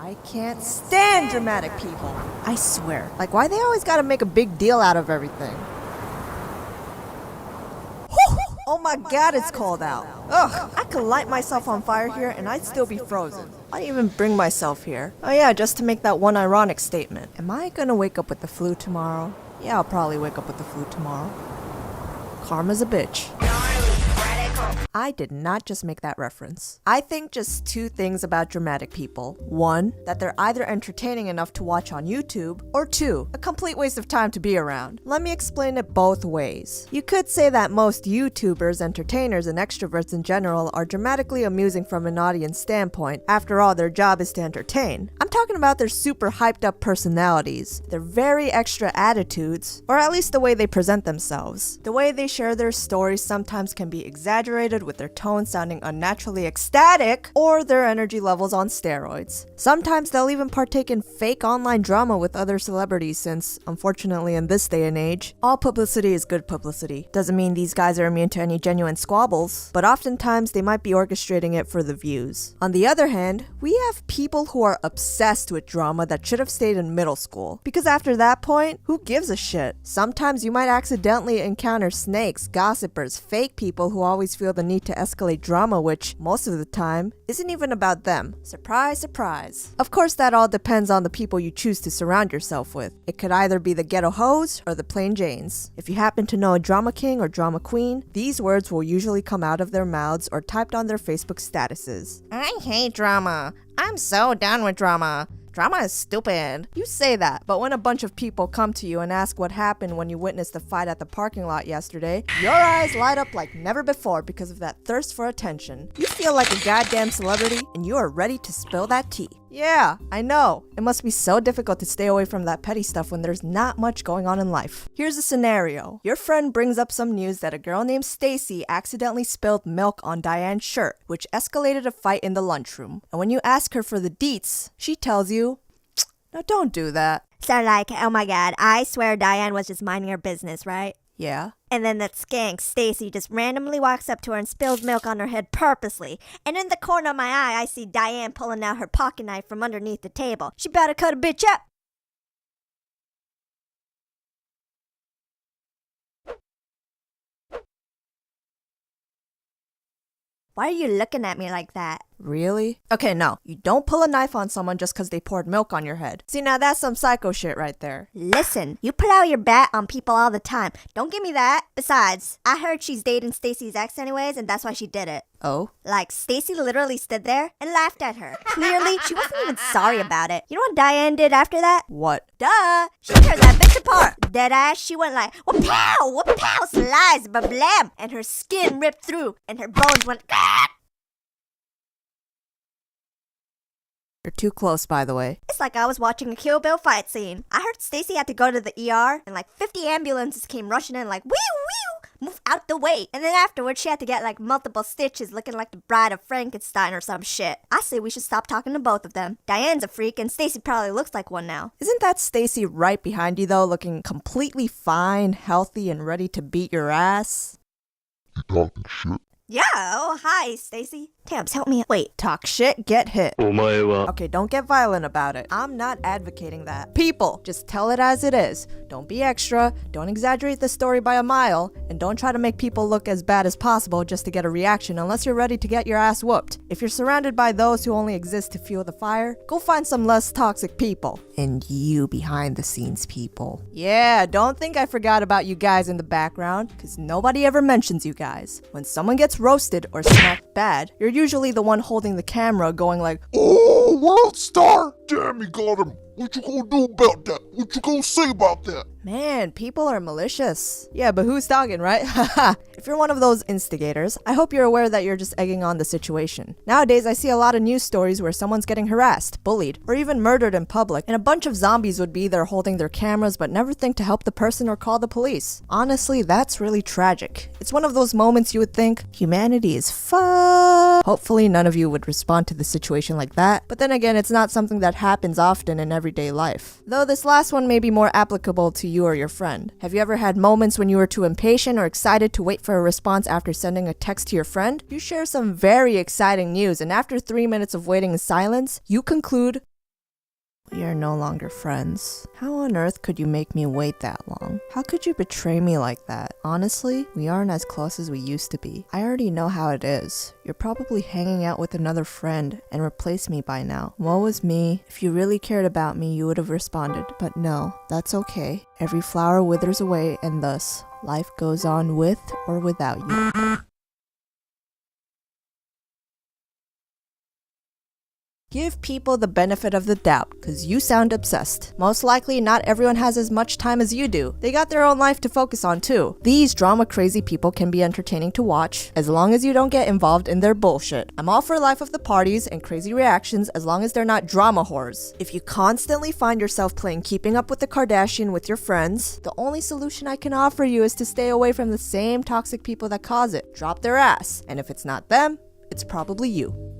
I can't stand dramatic people. I swear. Like, why they always gotta make a big deal out of everything? Oh my god, it's cold out. Ugh, I could light myself on fire here and I'd still be frozen. I'd even bring myself here. Oh yeah, just to make that one ironic statement. Am I gonna wake up with the flu tomorrow? Yeah, I'll probably wake up with the flu tomorrow. Karma's a bitch. I did not just make that reference. I think just two things about dramatic people. One, that they're either entertaining enough to watch on YouTube, or two, a complete waste of time to be around. Let me explain it both ways. You could say that most YouTubers, entertainers, and extroverts in general are dramatically amusing from an audience standpoint. After all, their job is to entertain. I'm talking about their super hyped up personalities, their very extra attitudes, or at least the way they present themselves. The way they share their stories sometimes can be exaggerated with their tone sounding unnaturally ecstatic, or their energy levels on steroids. Sometimes they'll even partake in fake online drama with other celebrities since, unfortunately in this day and age, all publicity is good publicity. Doesn't mean these guys are immune to any genuine squabbles, but oftentimes they might be orchestrating it for the views. On the other hand, we have people who are obsessed with drama that should have stayed in middle school, because after that point, who gives a shit? Sometimes you might accidentally encounter snakes, gossipers, fake people who always feel the need to escalate drama, which, most of the time, isn't even about them. Surprise, surprise. Of course, that all depends on the people you choose to surround yourself with. It could either be the ghetto hoes or the plain Janes. If you happen to know a drama king or drama queen, these words will usually come out of their mouths or typed on their Facebook statuses. I hate drama. I'm so done with drama. Drama is stupid. You say that, but when a bunch of people come to you and ask what happened when you witnessed the fight at the parking lot yesterday, your eyes light up like never before because of that thirst for attention. You feel like a goddamn celebrity and you are ready to spill that tea. Yeah, I know. It must be so difficult to stay away from that petty stuff when there's not much going on in life. Here's a scenario. Your friend brings up some news that a girl named Stacy accidentally spilled milk on Diane's shirt, which escalated a fight in the lunchroom. And when you ask her for the deets, she tells you, no, don't do that. So like, oh my god, I swear Diane was just minding her business, right? Yeah. And then that skank, Stacy, just randomly walks up to her and spills milk on her head purposely. And in the corner of my eye, I see Diane pulling out her pocket knife from underneath the table. She better cut a bitch up. Why are you looking at me like that? Really? Okay, no. You don't pull a knife on someone just because they poured milk on your head. See, now that's some psycho shit right there. Listen, you pull out your bat on people all the time. Don't give me that. Besides, I heard she's dating Stacy's ex anyways, and that's why she did it. Oh? Like, Stacy literally stood there and laughed at her. Clearly, she wasn't even sorry about it. You know what Diane did after that? What? Duh! She tore that bitch apart. Deadass, she went like, whoop-pow, slice, ba-blam, and her skin ripped through, and her bones went, You're too close, by the way. It's like I was watching a Kill Bill fight scene. I heard Stacy had to go to the ER, and like 50 ambulances came rushing in like, wee, move out the way. And then afterwards, she had to get like multiple stitches looking like the Bride of Frankenstein or some shit. I say we should stop talking to both of them. Diane's a freak, and Stacy probably looks like one now. Isn't that Stacy right behind you, though, looking completely fine, healthy, and ready to beat your ass? You talking shit? Yeah, oh, hi, Stacy. Tabs, help me. Wait. Talk shit, get hit. お前は Okay, don't get violent about it. I'm not advocating that. People, just tell it as it is. Don't be extra, don't exaggerate the story by a mile, and don't try to make people look as bad as possible just to get a reaction unless you're ready to get your ass whooped. If you're surrounded by those who only exist to fuel the fire, go find some less toxic people. And you behind the scenes people. Yeah, don't think I forgot about you guys in the background, because nobody ever mentions you guys. When someone gets roasted or smacked bad, you're usually the one holding the camera going like, Oh, world star! Damn, you got him! What you gonna do about that? What you gonna say about that? man, people are malicious. Yeah, but who's talking, right? Haha. If you're one of those instigators, I hope you're aware that you're just egging on the situation. Nowadays, I see a lot of news stories where someone's getting harassed, bullied, or even murdered in public, and a bunch of zombies would be there holding their cameras but never think to help the person or call the police. Honestly, that's really tragic. It's one of those moments you would think, humanity is fucked. Hopefully, none of you would respond to the situation like that, but then again, it's not something that happens often in everyday life. Though this last one may be more applicable to you or your friend. Have you ever had moments when you were too impatient or excited to wait for a response after sending a text to your friend? You share some very exciting news, and after 3 minutes of waiting in silence, you conclude, We are no longer friends. How on earth could you make me wait that long? How could you betray me like that? Honestly, we aren't as close as we used to be. I already know how it is. You're probably hanging out with another friend and replaced me by now. Woe is me. If you really cared about me, you would have responded. But no, that's okay. Every flower withers away, and thus, life goes on with or without you. Give people the benefit of the doubt, cause you sound obsessed. Most likely, not everyone has as much time as you do. They got their own life to focus on too. These drama-crazy people can be entertaining to watch, as long as you don't get involved in their bullshit. I'm all for life of the parties and crazy reactions as long as they're not drama whores. If you constantly find yourself playing Keeping Up with the Kardashian with your friends, the only solution I can offer you is to stay away from the same toxic people that cause it. Drop their ass. And if it's not them, it's probably you.